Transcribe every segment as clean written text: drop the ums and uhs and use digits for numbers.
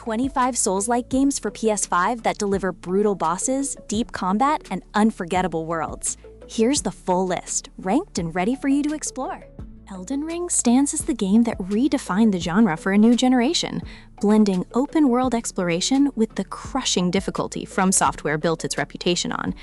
25 Souls-like games for PS5 that deliver brutal bosses, deep combat, and unforgettable worlds. Here's the full list, ranked and ready for you to explore. Elden Ring stands as the game that redefined the genre for a new generation, blending open-world exploration with the crushing difficulty FromSoftware built its reputation on.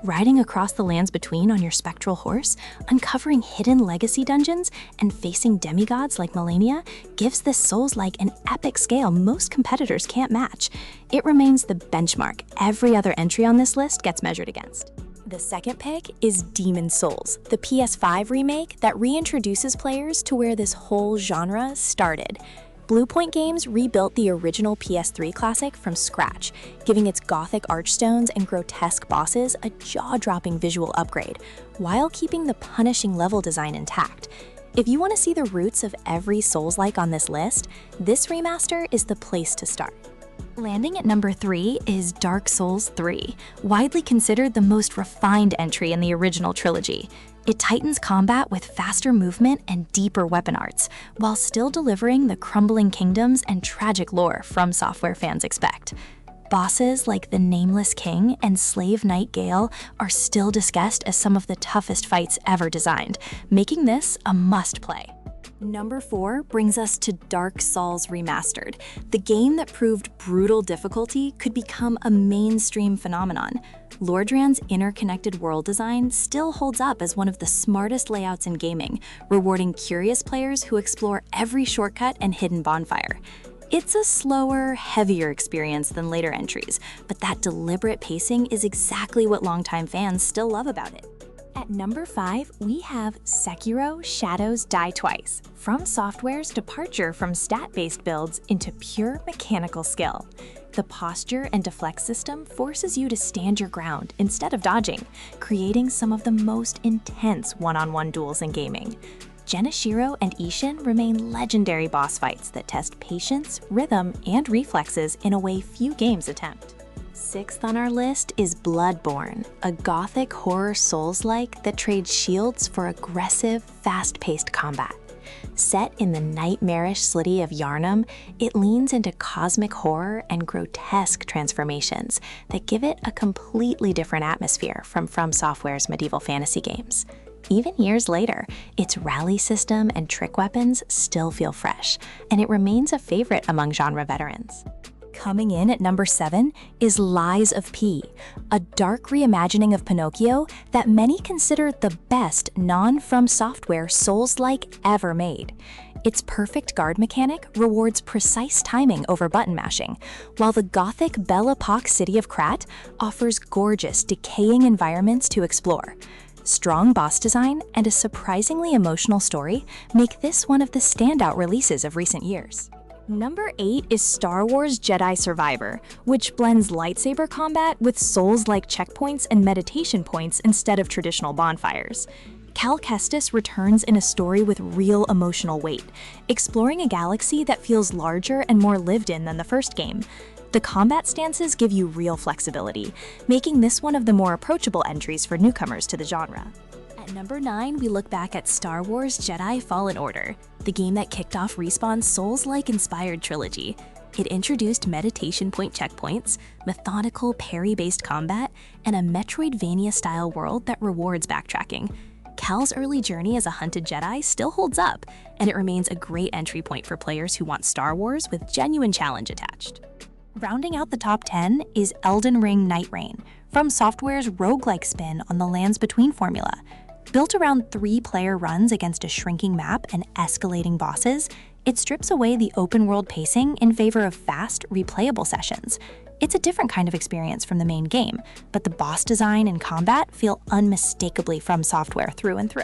Riding across the lands between on your spectral horse, uncovering hidden legacy dungeons, and facing demigods like Melania gives this Souls-like an epic scale most competitors can't match. It remains the benchmark every other entry on this list gets measured against. The second pick is Demon's Souls, the PS5 remake that reintroduces players to where this whole genre started. Bluepoint Games rebuilt the original PS3 classic from scratch, giving its gothic archstones and grotesque bosses a jaw-dropping visual upgrade, while keeping the punishing level design intact. If you want to see the roots of every Souls-like on this list, this remaster is the place to start. Landing at number 3 is Dark Souls 3, widely considered the most refined entry in the original trilogy. It tightens combat with faster movement and deeper weapon arts, while still delivering the crumbling kingdoms and tragic lore FromSoftware fans expect. Bosses like the Nameless King and Slave Knight Gale are still discussed as some of the toughest fights ever designed, making this a must-play. Number 4 brings us to Dark Souls Remastered, the game that proved brutal difficulty could become a mainstream phenomenon. Lordran's interconnected world design still holds up as one of the smartest layouts in gaming, rewarding curious players who explore every shortcut and hidden bonfire. It's a slower, heavier experience than later entries, but that deliberate pacing is exactly what longtime fans still love about it. At number 5, we have Sekiro Shadows Die Twice, FromSoftware's departure from stat-based builds into pure mechanical skill. The posture and deflect system forces you to stand your ground instead of dodging, creating some of the most intense one-on-one duels in gaming. Genichiro and Ishin remain legendary boss fights that test patience, rhythm, and reflexes in a way few games attempt. Sixth on our list is Bloodborne, a gothic horror Souls-like that trades shields for aggressive, fast-paced combat. Set in the nightmarish city of Yharnam, it leans into cosmic horror and grotesque transformations that give it a completely different atmosphere from FromSoftware's medieval fantasy games. Even years later, its rally system and trick weapons still feel fresh, and it remains a favorite among genre veterans. Coming in at number 7 is Lies of P, a dark reimagining of Pinocchio that many consider the best non-FromSoftware Souls-like ever made. Its perfect guard mechanic rewards precise timing over button mashing, while the gothic Belle Epoque city of Krat offers gorgeous, decaying environments to explore. Strong boss design and a surprisingly emotional story make this one of the standout releases of recent years. Number 8 is Star Wars Jedi Survivor, which blends lightsaber combat with Souls-like checkpoints and meditation points instead of traditional bonfires. Cal Kestis returns in a story with real emotional weight, exploring a galaxy that feels larger and more lived in than the first game. The combat stances give you real flexibility, making this one of the more approachable entries for newcomers to the genre. At number 9, we look back at Star Wars Jedi Fallen Order, the game that kicked off Respawn's Souls-like inspired trilogy. It introduced meditation point checkpoints, methodical parry-based combat, and a Metroidvania-style world that rewards backtracking. Cal's early journey as a hunted Jedi still holds up, and it remains a great entry point for players who want Star Wars with genuine challenge attached. Rounding out the top 10 is Elden Ring Nightreign, FromSoftware's roguelike spin on the Lands Between formula. Built around 3-player runs against a shrinking map and escalating bosses, it strips away the open-world pacing in favor of fast, replayable sessions. It's a different kind of experience from the main game, but the boss design and combat feel unmistakably FromSoftware through and through.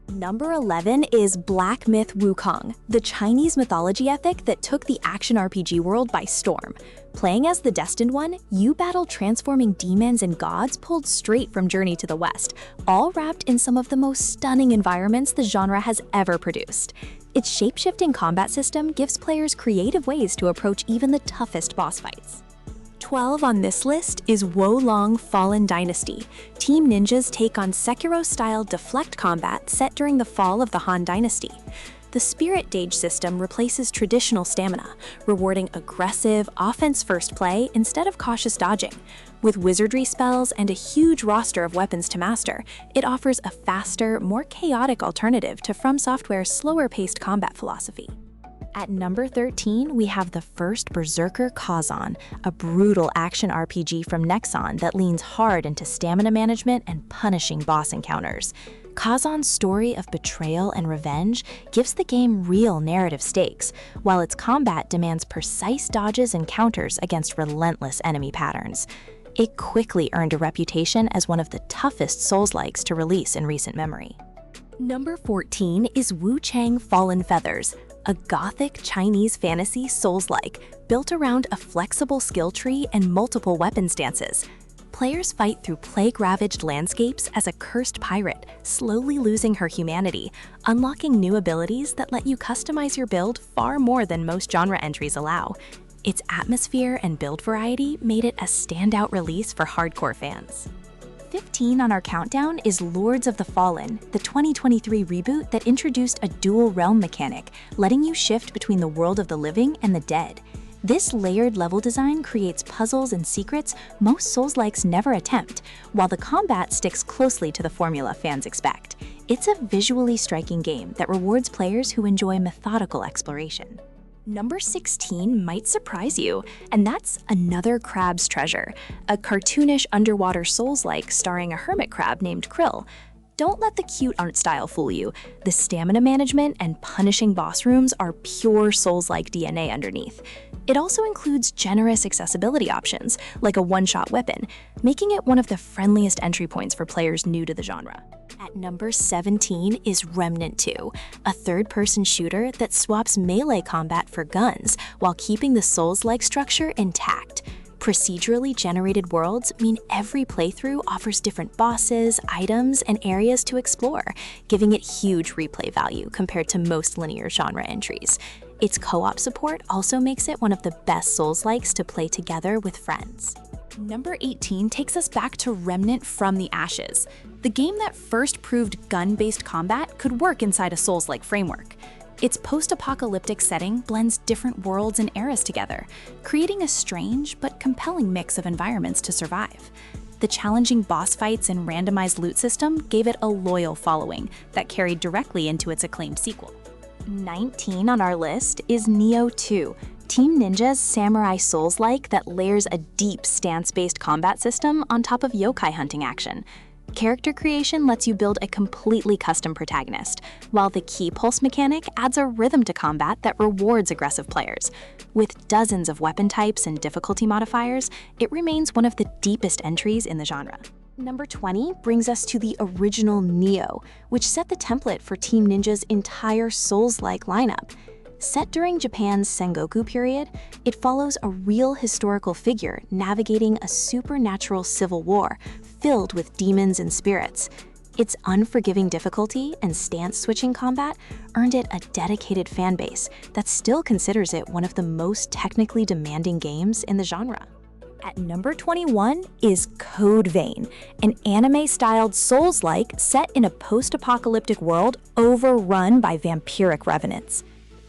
Number 11 is Black Myth Wukong, the Chinese mythology epic that took the action RPG world by storm. Playing as the Destined One, you battle transforming demons and gods pulled straight from Journey to the West, all wrapped in some of the most stunning environments the genre has ever produced. Its shape-shifting combat system gives players creative ways to approach even the toughest boss fights. 12 on this list is Wolong Fallen Dynasty. Team Ninja's take on Sekiro-style deflect combat set during the fall of the Han Dynasty. The Spirit Gauge system replaces traditional stamina, rewarding aggressive, offense-first play instead of cautious dodging. With wizardry spells and a huge roster of weapons to master, it offers a faster, more chaotic alternative to FromSoftware's slower-paced combat philosophy. At number 13, we have the first Berserker Khazan, a brutal action RPG from Nexon that leans hard into stamina management and punishing boss encounters. Khazan's story of betrayal and revenge gives the game real narrative stakes, while its combat demands precise dodges and counters against relentless enemy patterns. It quickly earned a reputation as one of the toughest Soulslikes to release in recent memory. Number 14 is Wuchang Fallen Feathers, a gothic Chinese fantasy Souls-like built around a flexible skill tree and multiple weapon stances. Players fight through plague-ravaged landscapes as a cursed pirate, slowly losing her humanity, unlocking new abilities that let you customize your build far more than most genre entries allow. Its atmosphere and build variety made it a standout release for hardcore fans. 15 on our countdown is Lords of the Fallen, the 2023 reboot that introduced a dual realm mechanic, letting you shift between the world of the living and the dead. This layered level design creates puzzles and secrets most Souls-likes never attempt, while the combat sticks closely to the formula fans expect. It's a visually striking game that rewards players who enjoy methodical exploration. Number 16 might surprise you, and that's Another Crab's Treasure, a cartoonish underwater Souls-like starring a hermit crab named Krill. Don't let the cute art style fool you. The stamina management and punishing boss rooms are pure Souls-like DNA underneath. It also includes generous accessibility options, like a one-shot weapon, making it one of the friendliest entry points for players new to the genre. At number 17 is Remnant 2, a third-person shooter that swaps melee combat for guns while keeping the Souls-like structure intact. Procedurally generated worlds mean every playthrough offers different bosses, items, and areas to explore, giving it huge replay value compared to most linear genre entries. Its co-op support also makes it one of the best Souls-likes to play together with friends. Number 18 takes us back to Remnant from the Ashes, the game that first proved gun-based combat could work inside a Souls-like framework. Its post-apocalyptic setting blends different worlds and eras together, creating a strange but compelling mix of environments to survive. The challenging boss fights and randomized loot system gave it a loyal following that carried directly into its acclaimed sequel. 19 on our list is Nioh 2, Team Ninja's samurai Souls-like that layers a deep stance-based combat system on top of yokai hunting action. Character creation lets you build a completely custom protagonist, while the key pulse mechanic adds a rhythm to combat that rewards aggressive players. With dozens of weapon types and difficulty modifiers, it remains one of the deepest entries in the genre. Number 20 brings us to the original Nioh, which set the template for Team Ninja's entire Souls-like lineup. Set during Japan's Sengoku period, it follows a real historical figure navigating a supernatural civil war filled with demons and spirits. Its unforgiving difficulty and stance-switching combat earned it a dedicated fanbase that still considers it one of the most technically demanding games in the genre. At number 21 is Code Vein, an anime-styled Souls-like set in a post-apocalyptic world overrun by vampiric revenants.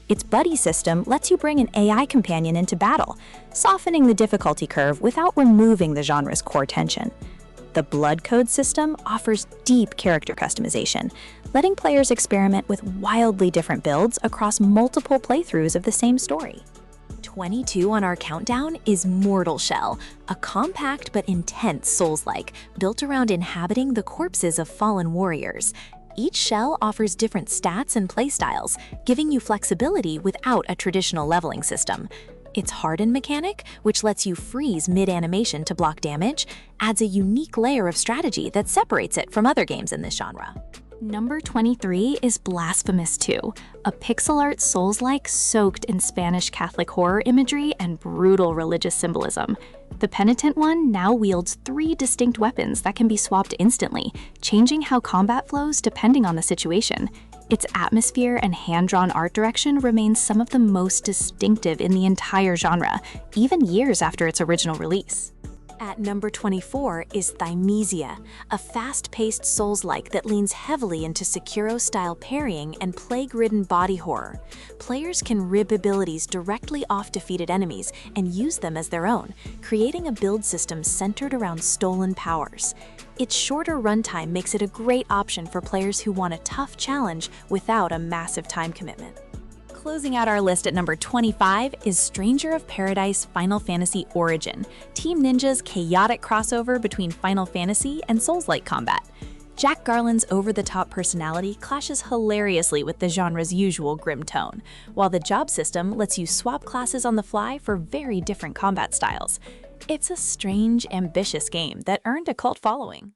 Its buddy system lets you bring an AI companion into battle, softening the difficulty curve without removing the genre's core tension. The Blood Code system offers deep character customization, letting players experiment with wildly different builds across multiple playthroughs of the same story. 22 on our countdown is Mortal Shell, a compact but intense Souls-like built around inhabiting the corpses of fallen warriors. Each shell offers different stats and playstyles, giving you flexibility without a traditional leveling system. Its Harden mechanic, which lets you freeze mid-animation to block damage, adds a unique layer of strategy that separates it from other games in this genre. Number 23 is Blasphemous 2, a pixel art Souls-like soaked in Spanish Catholic horror imagery and brutal religious symbolism. The Penitent one now wields 3 distinct weapons that can be swapped instantly, changing how combat flows depending on the situation. Its atmosphere and hand-drawn art direction remains some of the most distinctive in the entire genre, even years after its original release. At number 24 is Thymesia, a fast-paced Souls-like that leans heavily into Sekiro-style parrying and plague-ridden body horror. Players can rib abilities directly off defeated enemies and use them as their own, creating a build system centered around stolen powers. Its shorter runtime makes it a great option for players who want a tough challenge without a massive time commitment. Closing out our list at number 25 is Stranger of Paradise Final Fantasy Origin, Team Ninja's chaotic crossover between Final Fantasy and Souls-like combat. Jack Garland's over-the-top personality clashes hilariously with the genre's usual grim tone, while the job system lets you swap classes on the fly for very different combat styles. It's a strange, ambitious game that earned a cult following.